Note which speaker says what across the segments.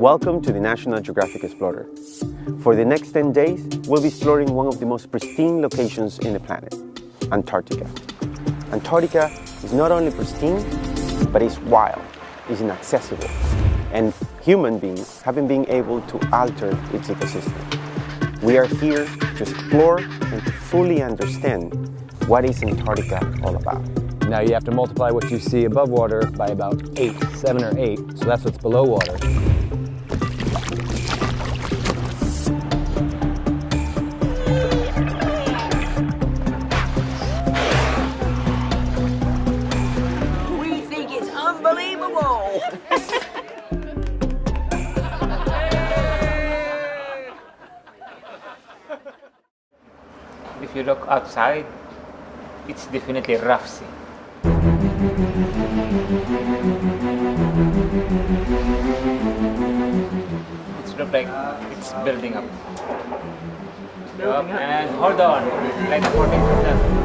Speaker 1: Welcome to the National Geographic Explorer. For the next 10 days, we'll be exploring one of the most pristine locations in the planet, Antarctica. Antarctica is not only pristine, but it's wild, it's inaccessible, and human beings haven't been able to alter its ecosystem. We are here to explore and to fully understand what is Antarctica all about.
Speaker 2: Now you have to multiply what you see above water by about 7 or 8, so that's what's below water.
Speaker 3: We think it's unbelievable!
Speaker 4: If you look outside, it's definitely rough sea. It looks like it's building up. And hold on, like 14%.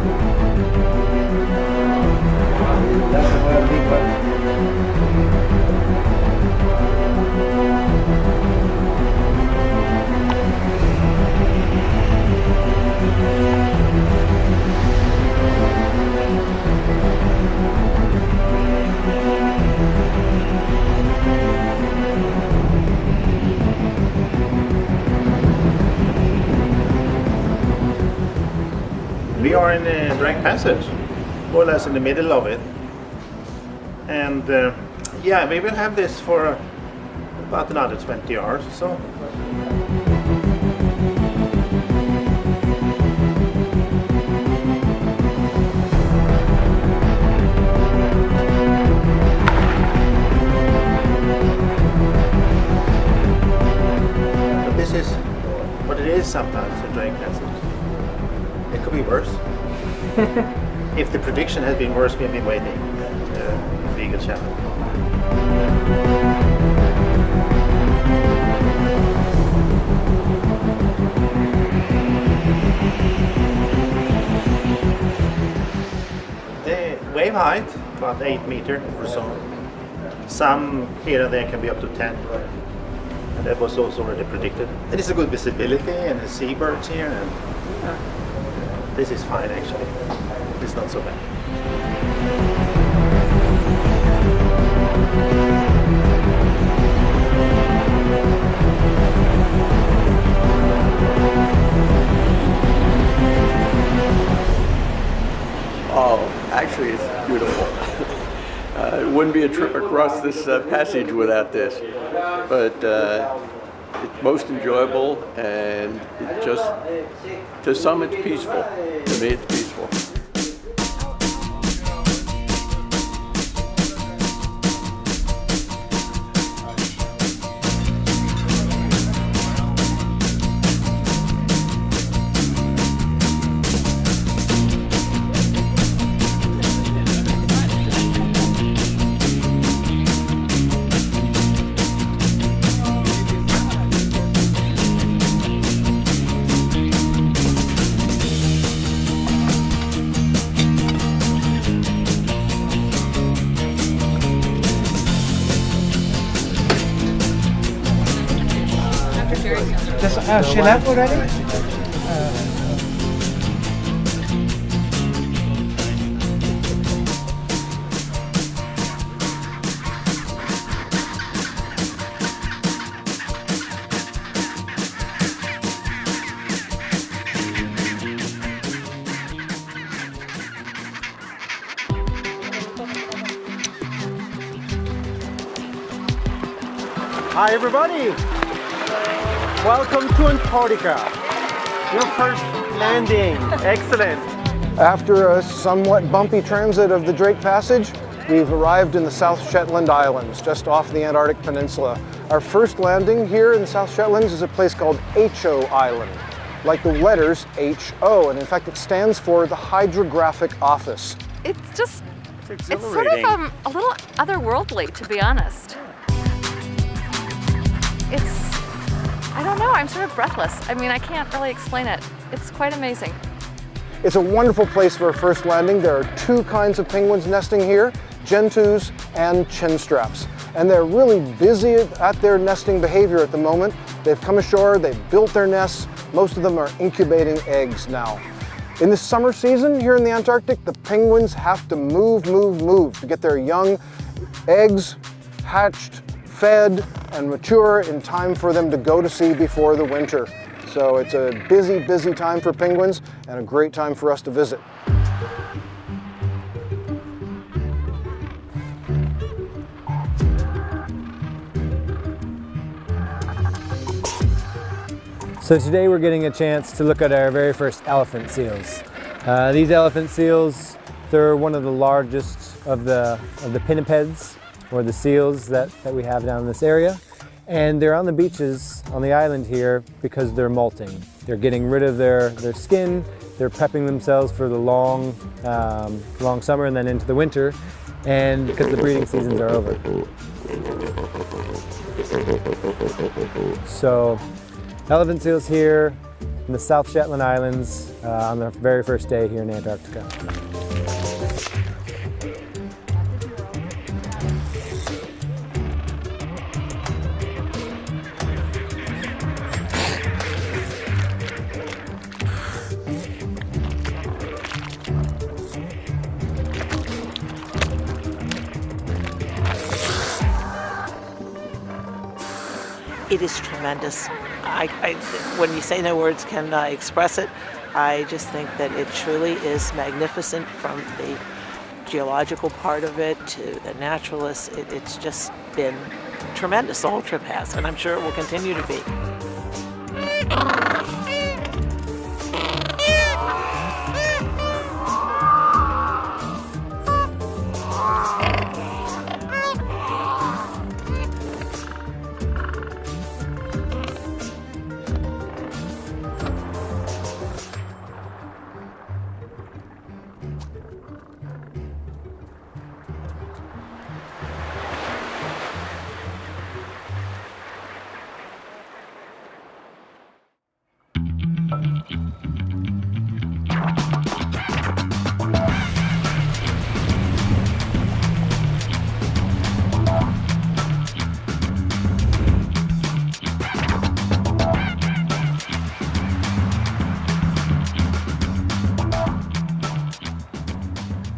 Speaker 5: We are in the Drake Passage, more or less in the middle of it. And yeah, we will have this for about another 20 hours or so. But this is what it is sometimes, the Drake Passage. It could be worse. If the prediction has been worse, we've been waiting. Legal channel. The wave height, about 8 meters or so. Some here and there can be up to 10. And that was also already predicted. It is a good visibility and the seabirds here. And this is fine actually. It's not so bad.
Speaker 6: Oh, actually it's beautiful. It wouldn't be a trip across this passage without this. But it's most enjoyable, and it just, to some it's peaceful. To me it's peaceful.
Speaker 7: She left already?
Speaker 1: Hi everybody! Welcome to Antarctica, your first landing. Excellent.
Speaker 8: After a somewhat bumpy transit of the Drake Passage, we've arrived in the South Shetland Islands, just off the Antarctic Peninsula. Our first landing here in the South Shetlands is a place called Ho Island, like the letters H-O, and in fact it stands for the Hydrographic Office.
Speaker 9: It's sort of a little otherworldly, to be honest. I don't know, I'm sort of breathless. I mean, I can't really explain it. It's quite amazing.
Speaker 8: It's a wonderful place for a first landing. There are two kinds of penguins nesting here, gentoos and chinstraps. and they're really busy at their nesting behavior at the moment. They've come ashore, they've built their nests. Most of them are incubating eggs now. In the summer season here in the Antarctic, the penguins have to move to get their young eggs hatched, fed, and mature in time for them to go to sea before the winter. So it's a busy, busy time for penguins and a great time for us to visit.
Speaker 2: So today we're getting a chance to look at our very first elephant seals. These elephant seals, they're one of the largest of the pinnipeds, or the seals that we have down in this area. And they're on the beaches on the island here because they're molting. They're getting rid of their skin, they're prepping themselves for the long summer and then into the winter, and because the breeding seasons are over. So, elephant seals here in the South Shetland Islands on the very first day here in Antarctica.
Speaker 7: It is tremendous. When you say no words can express it, I just think that it truly is magnificent, from the geological part of it to the naturalists. It's just been tremendous. The whole trip has, and I'm sure it will continue to be.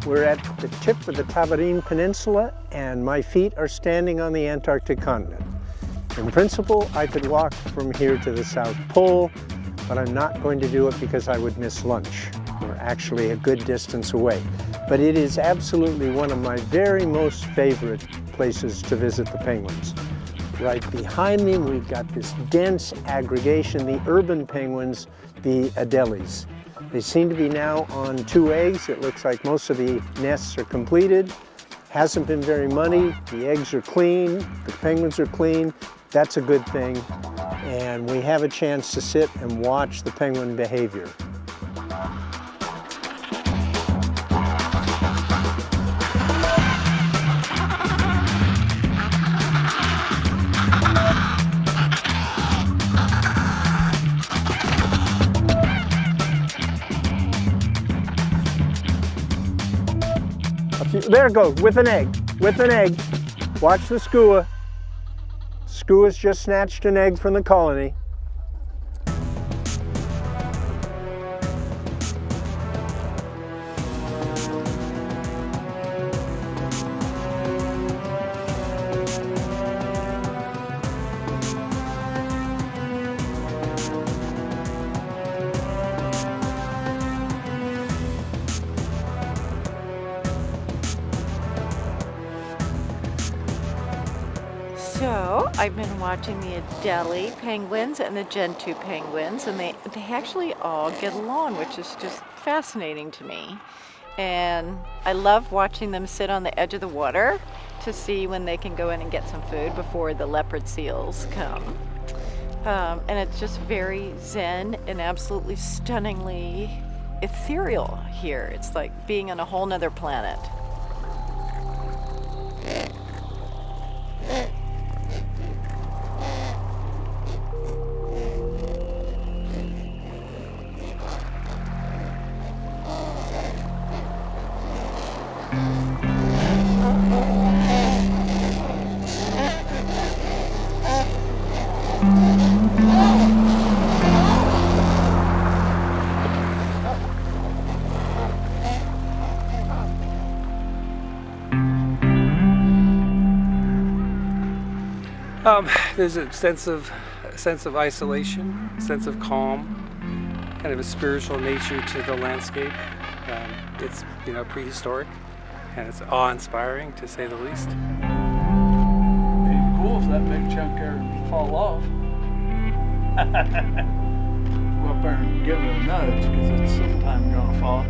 Speaker 10: We're at the tip of the Tabarine Peninsula, and my feet are standing on the Antarctic continent. In principle, I could walk from here to the South Pole, but I'm not going to do it because I would miss lunch. We're actually a good distance away. But it is absolutely one of my very most favorite places to visit the penguins. Right behind me, we've got this dense aggregation, the urban penguins, the Adelies. They seem to be now on 2 eggs. It looks like most of the nests are completed. Hasn't been very muddy. The eggs are clean. The penguins are clean. That's a good thing. And we have a chance to sit and watch the penguin behavior. There it goes, with an egg, Watch the skua. Skua's just snatched an egg from the colony.
Speaker 11: So I've been watching the Adelie penguins and the Gentoo penguins, and they actually all get along, which is just fascinating to me. And I love watching them sit on the edge of the water to see when they can go in and get some food before the leopard seals come. And it's just very zen and absolutely stunningly ethereal here. It's like being on a whole nother planet.
Speaker 12: There's a sense of isolation, a sense of calm, kind of a spiritual nature to the landscape. It's, you know, prehistoric, and it's awe-inspiring to say the least.
Speaker 13: It'd be cool if that big chunk there would fall off. Go up there and give it a nudge, because it's sometime gonna fall.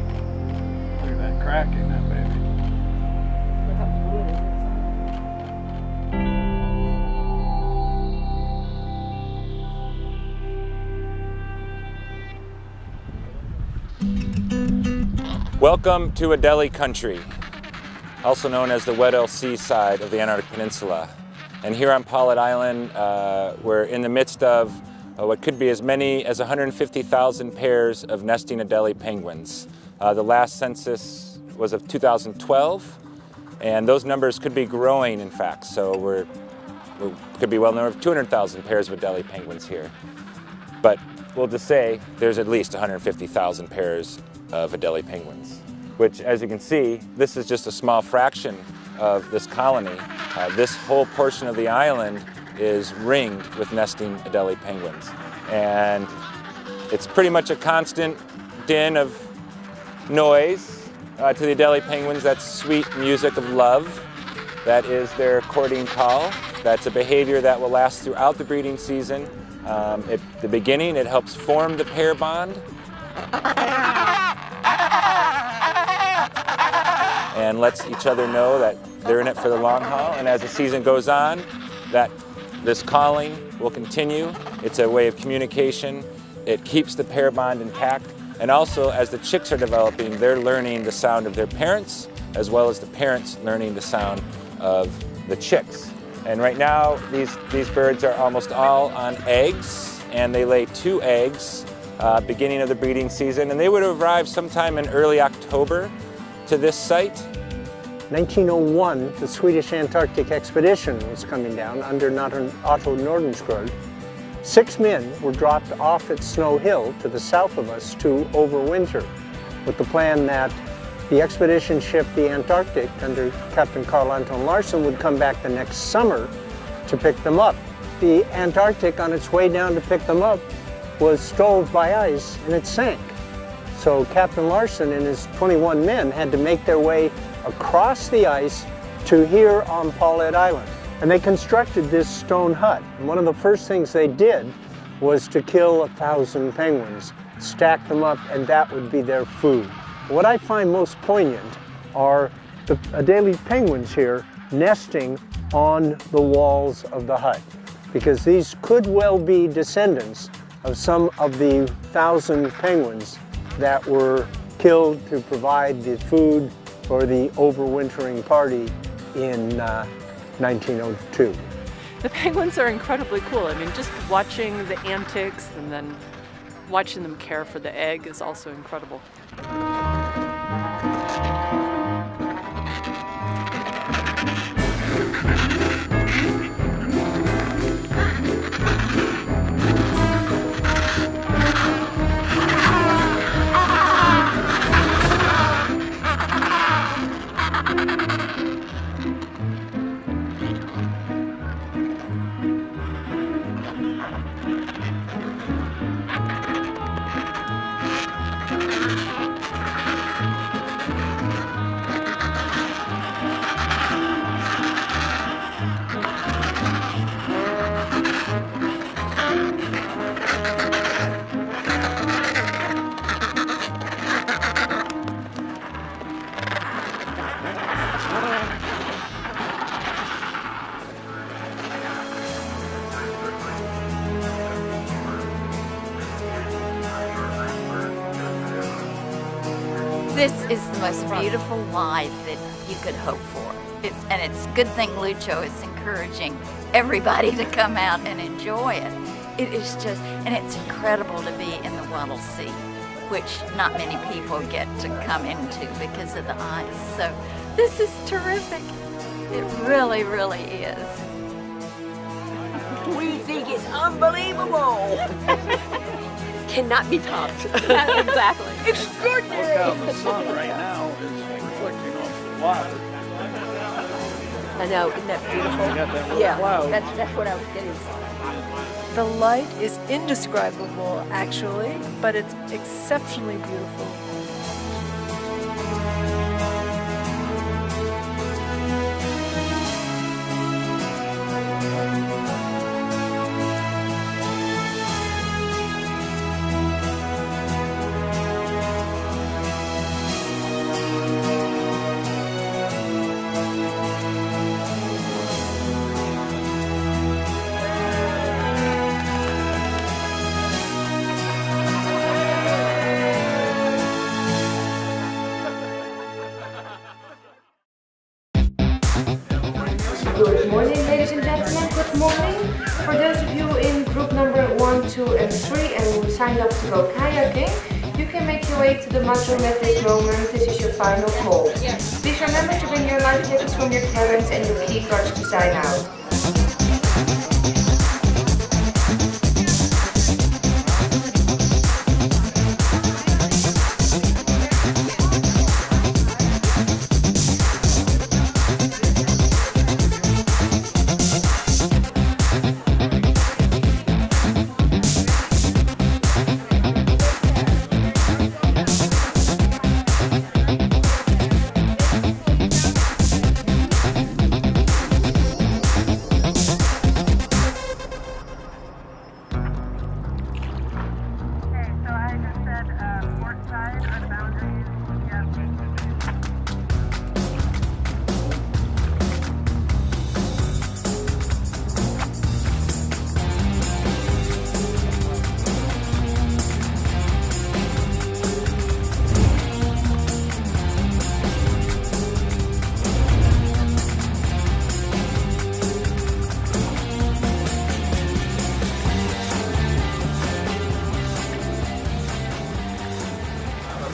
Speaker 13: Look at that crack in that baby.
Speaker 9: Look how blue it is inside.
Speaker 14: Welcome to Adelie Country, also known as the Weddell Sea side of the Antarctic Peninsula. And here on Paulet Island, we're in the midst of what could be as many as 150,000 pairs of nesting Adelie penguins. The last census was of 2012, and those numbers could be growing, in fact. So we could be well over 200,000 pairs of Adelie penguins here. But we'll just say there's at least 150,000 pairs of Adelie penguins, which, as you can see, this is just a small fraction of this colony. This whole portion of the island is ringed with nesting Adelie penguins. And it's pretty much a constant din of noise to the Adelie penguins. That's sweet music of love. That is their courting call. That's a behavior that will last throughout the breeding season. At the beginning, it helps form the pair bond. And lets each other know that they're in it for the long haul. And as the season goes on, this calling will continue. It's a way of communication. It keeps the pair bond intact. And also, as the chicks are developing, they're learning the sound of their parents, as well as the parents learning the sound of the chicks. And right now, these birds are almost all on eggs, and they lay 2 eggs beginning of the breeding season. And they would arrive sometime in early October to this site.
Speaker 10: 1901, the Swedish Antarctic expedition was coming down under Otto Nordenskjöld. 6 men were dropped off at Snow Hill to the south of us to overwinter, with the plan that the expedition ship, the Antarctic, under Captain Carl Anton Larsen, would come back the next summer to pick them up. The Antarctic, on its way down to pick them up, was stove by ice and it sank. So Captain Larsen and his 21 men had to make their way across the ice to here on Paulet Island. And they constructed this stone hut. And one of the first things they did was to kill 1,000 penguins, stack them up, and that would be their food. What I find most poignant are the Adelie penguins here nesting on the walls of the hut, because these could well be descendants of some of the 1,000 penguins that were killed to provide the food for the overwintering party in 1902.
Speaker 11: The penguins are incredibly cool. I mean, just watching the antics and then watching them care for the egg is also incredible.
Speaker 15: This is the most beautiful life that you could hope for. And it's a good thing Lucho is encouraging everybody to come out and enjoy it. It is just, and it's incredible to be in the Weddell Sea, which not many people get to come into because of the ice. So this is terrific. It really, really is.
Speaker 3: We think it's unbelievable. Cannot be topped.
Speaker 9: Exactly.
Speaker 3: Extraordinary.
Speaker 13: Look how the sun right now is reflecting off the water.
Speaker 3: I know, isn't that beautiful? Yeah, that's what I was getting.
Speaker 16: The light is indescribable, actually, but it's exceptionally beautiful.
Speaker 17: Good morning, ladies and gentlemen, good morning. For those of you in group number 1, 2 and 3 and who signed up to go kayaking, you can make your way to the mudroom at this moment. This is your final call. Please remember to bring your life jackets from your parents and your key cards to sign out.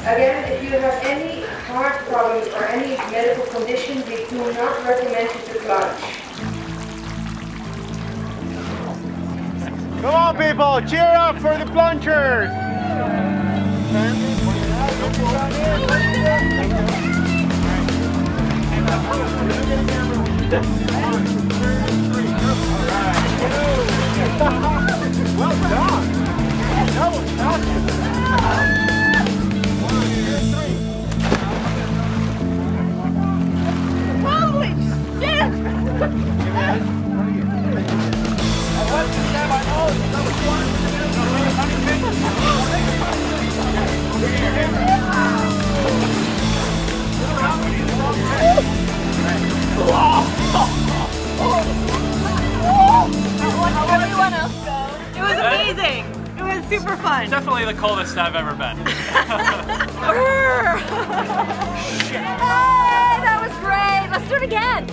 Speaker 17: Again, if you have any heart problems or any medical condition, we do not recommend you to plunge.
Speaker 18: Come on, people, cheer up for the plungers! Well done! That was awesome!
Speaker 3: Holy shit!
Speaker 16: Everyone else go. It was amazing. It was super fun.
Speaker 19: Definitely the coldest I've ever been.
Speaker 15: Hey, that was great. Let's do it again.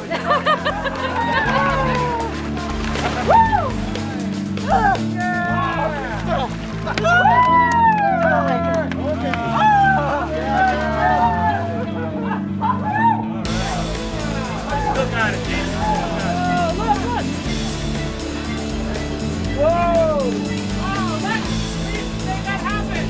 Speaker 19: Look at it, Jason.
Speaker 16: Look.
Speaker 19: Whoa! Oh, please make that happen.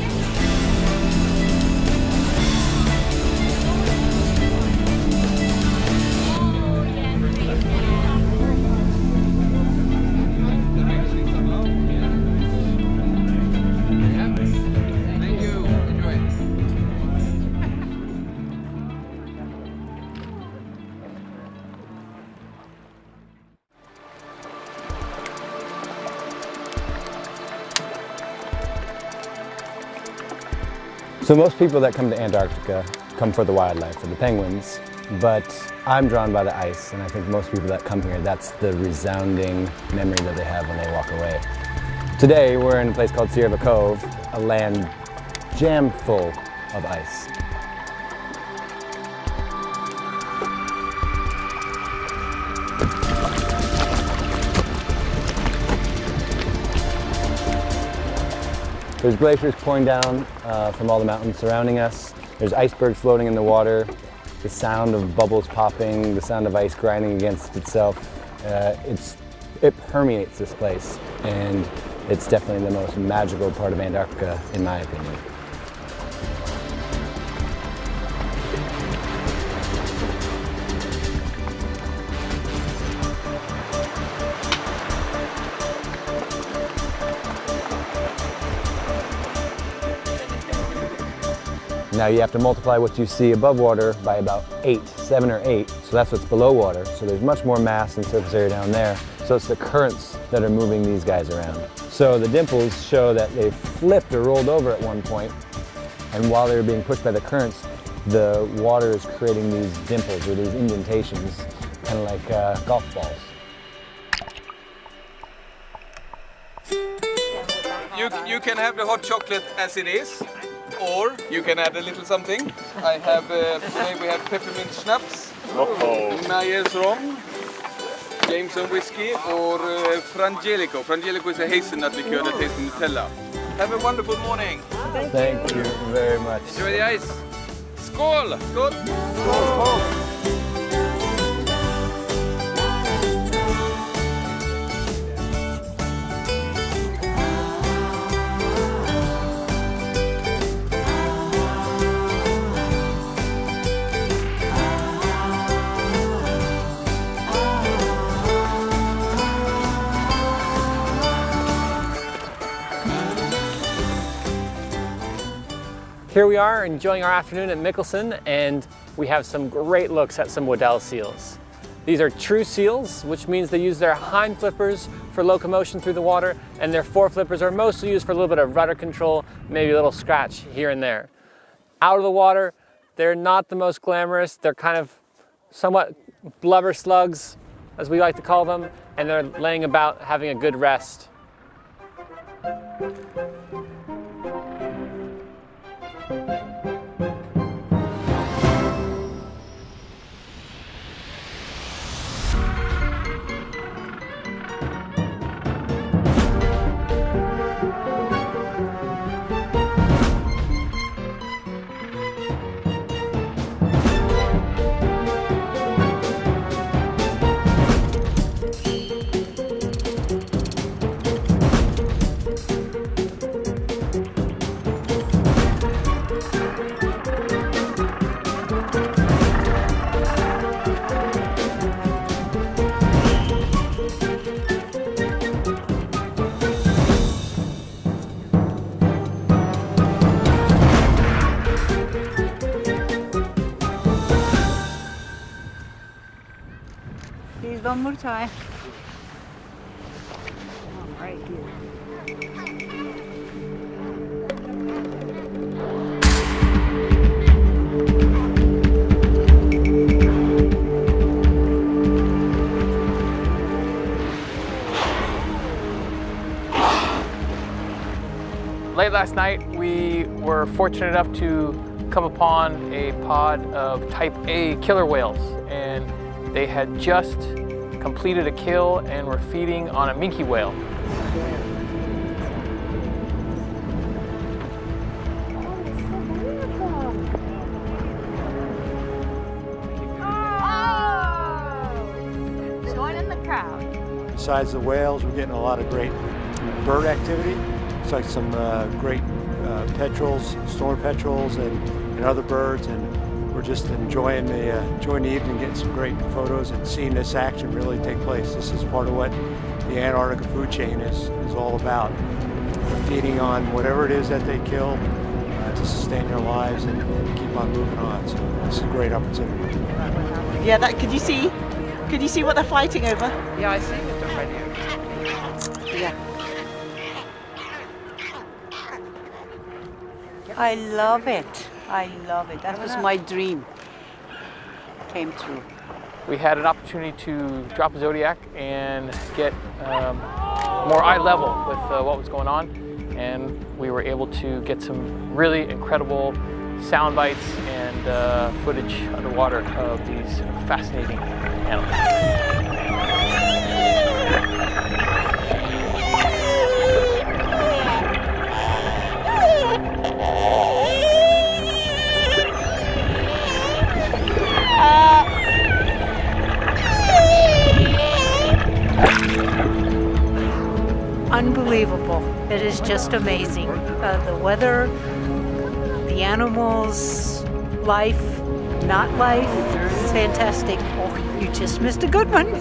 Speaker 2: So most people that come to Antarctica come for the wildlife, for the penguins, but I'm drawn by the ice, and I think most people that come here, that's the resounding memory that they have when they walk away. Today we're in a place called Sierra Cove, a land jam full of ice. There's glaciers pouring down from all the mountains surrounding us. There's icebergs floating in the water. The sound of bubbles popping, the sound of ice grinding against itself. It permeates this place, and it's definitely the most magical part of Antarctica, in my opinion. Now you have to multiply what you see above water by about 7 or 8, so that's what's below water. So there's much more mass and surface area down there. So it's the currents that are moving these guys around. So the dimples show that they flipped or rolled over at one point, and while they were being pushed by the currents, the water is creating these dimples or these indentations, kind of like golf balls.
Speaker 20: You can have the hot chocolate as it is, or you can add a little something. I have, today we have peppermint schnapps, Myers rom, Jameson whiskey, or Frangelico. Frangelico is a hazelnut liqueur that tastes Nutella. Have a wonderful morning.
Speaker 2: Thank you very much.
Speaker 20: Enjoy the ice. Skål! Skål!
Speaker 2: Skål!
Speaker 21: Here we are enjoying our afternoon at Mikkelsen, and we have some great looks at some Waddell seals. These are true seals, which means they use their hind flippers for locomotion through the water, and their fore flippers are mostly used for a little bit of rudder control, maybe a little scratch here and there. Out of the water, they're not the most glamorous. They're kind of somewhat blubber slugs, as we like to call them, and they're laying about having a good rest.
Speaker 22: One more time. Right here.
Speaker 21: Late last night, we were fortunate enough to come upon a pod of type A killer whales, and they had just completed a kill and were feeding on a minke whale.
Speaker 15: Oh! Join in the crowd.
Speaker 23: Besides the whales, we're getting a lot of great bird activity. It's like some great petrels, storm petrels, and other birds, and we're just enjoying the evening, getting some great photos and seeing this action really take place. This is part of what the Antarctica food chain is all about. They're feeding on whatever it is that they kill to sustain their lives and keep on moving on. So it's a great opportunity.
Speaker 7: Yeah, could you see what they're fighting over?
Speaker 22: Yeah, I see it already.
Speaker 7: Yeah.
Speaker 22: I love it. I love it. That was my dream. Came true.
Speaker 21: We had an opportunity to drop a Zodiac and get more eye level with what was going on, and we were able to get some really incredible sound bites and footage underwater of these fascinating animals.
Speaker 22: Unbelievable. It is just amazing. The weather, the animals, life, not life. It's fantastic. Oh, you just missed a good one.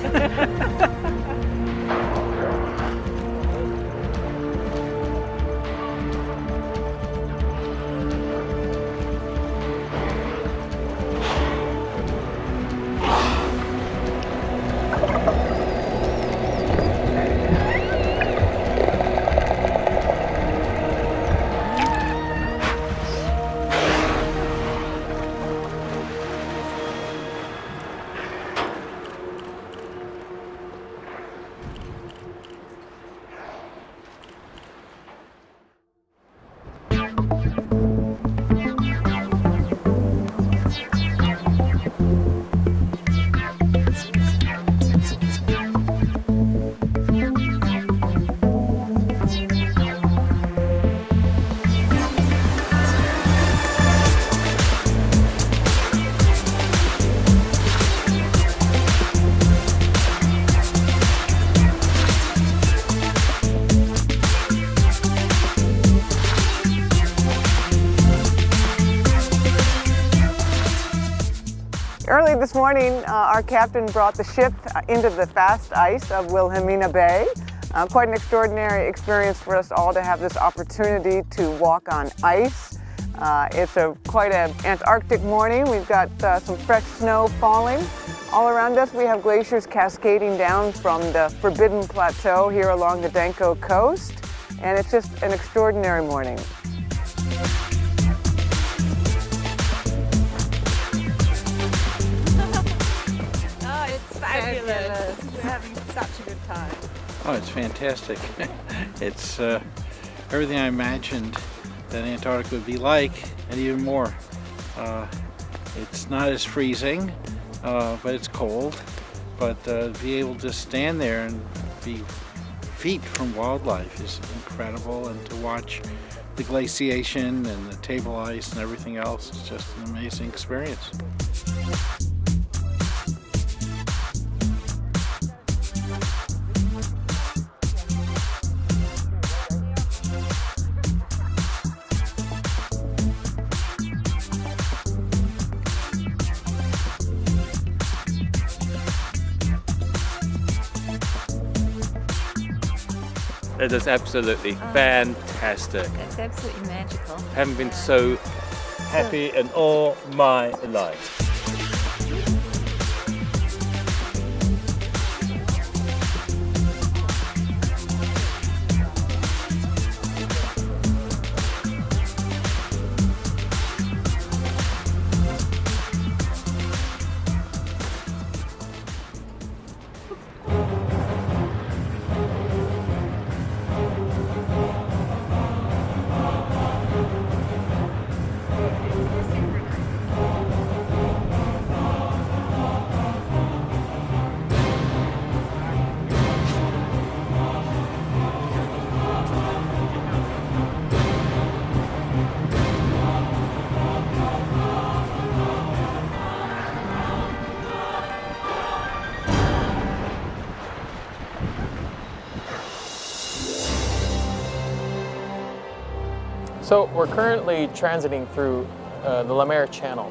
Speaker 4: Early this morning, our captain brought the ship into the fast ice of Wilhelmina Bay. Quite an extraordinary experience for us all to have this opportunity to walk on ice. It's quite an Antarctic morning. We've got some fresh snow falling. All around us we have glaciers cascading down from the Forbidden Plateau here along the Danko coast. And it's just an extraordinary morning.
Speaker 11: Fabulous. We're having such a good time.
Speaker 13: Oh, it's fantastic. It's everything I imagined that Antarctica would be like, and even more. It's not as freezing, but it's cold. But be able to stand there and be feet from wildlife is incredible, and to watch the glaciation and the table ice and everything else is just an amazing experience.
Speaker 5: It is absolutely fantastic.
Speaker 15: It's absolutely magical.
Speaker 5: Haven't been so happy in all my life.
Speaker 21: So we're currently transiting through the Le Maire Channel.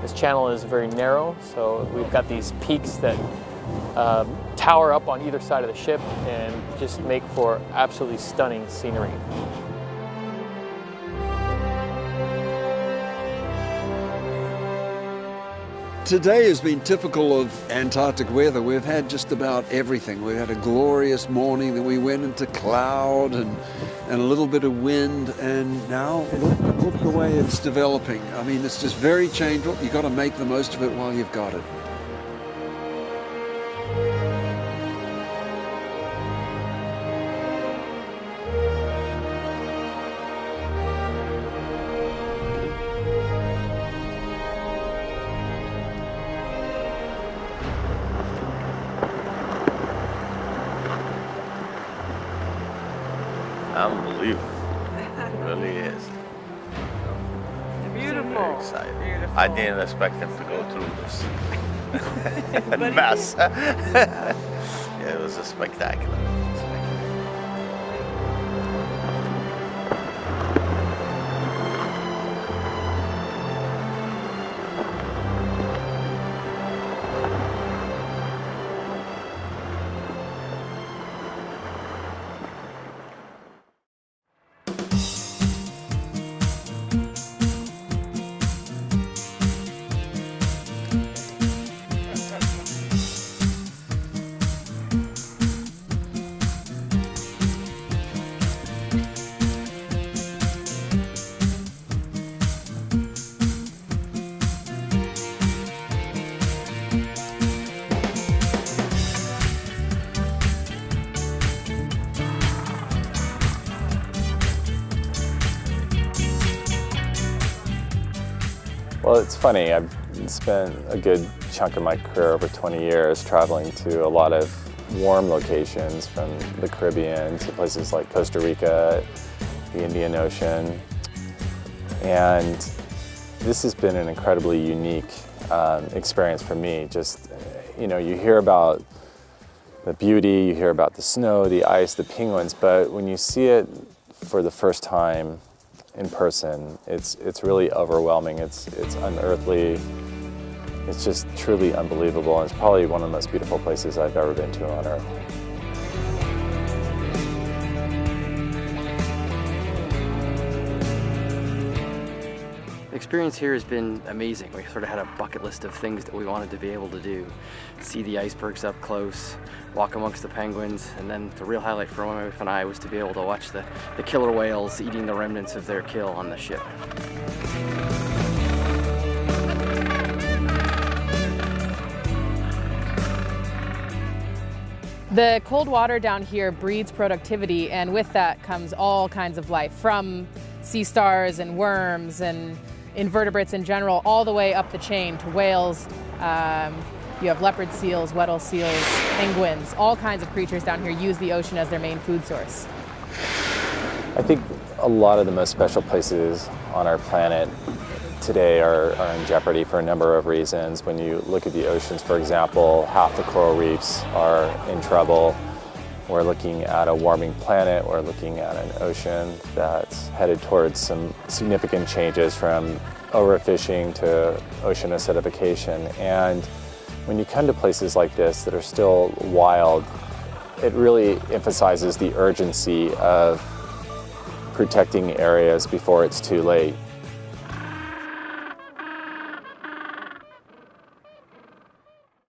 Speaker 21: This channel is very narrow, so we've got these peaks that tower up on either side of the ship and just make for absolutely stunning scenery.
Speaker 6: Today has been typical of Antarctic weather. We've had just about everything. We've had a glorious morning, then we went into cloud and a little bit of wind, and now look the way it's developing. I mean, it's just very changeable. You've got to make the most of it while you've got it.
Speaker 24: Unbelievable. It really is.
Speaker 11: Beautiful.
Speaker 24: Very excited.
Speaker 11: Beautiful.
Speaker 24: I didn't expect them to go through this mess. Yeah, it was a spectacular.
Speaker 1: Well, it's funny. I've spent a good chunk of my career, over 20 years, traveling to a lot of warm locations, from the Caribbean to places like Costa Rica, the Indian Ocean. And this has been an incredibly unique experience for me. Just, you know, you hear about the beauty, you hear about the snow, the ice, the penguins, but when you see it for the first time in person, it's really overwhelming. It's unearthly. It's just truly unbelievable, and it's probably one of the most beautiful places I've ever been to on Earth.
Speaker 8: The experience here has been amazing. We sort of had a bucket list of things that we wanted to be able to do. See the icebergs up close, walk amongst the penguins, and then the real highlight for my wife and I was to be able to watch the killer whales eating the remnants of their kill on the ship.
Speaker 12: The cold water down here breeds productivity, and with that comes all kinds of life, from sea stars and worms and invertebrates in general, all the way up the chain to whales. You have leopard seals, Weddell seals, penguins, all kinds of creatures down here use the ocean as their main food source.
Speaker 1: I think a lot of the most special places on our planet today are in jeopardy for a number of reasons. When you look at the oceans, for example, half the coral reefs are in trouble. We're looking at a warming planet. We're looking at an ocean that's headed towards some significant changes, from overfishing to ocean acidification. And when you come to places like this that are still wild, it really emphasizes the urgency of protecting areas before it's too late.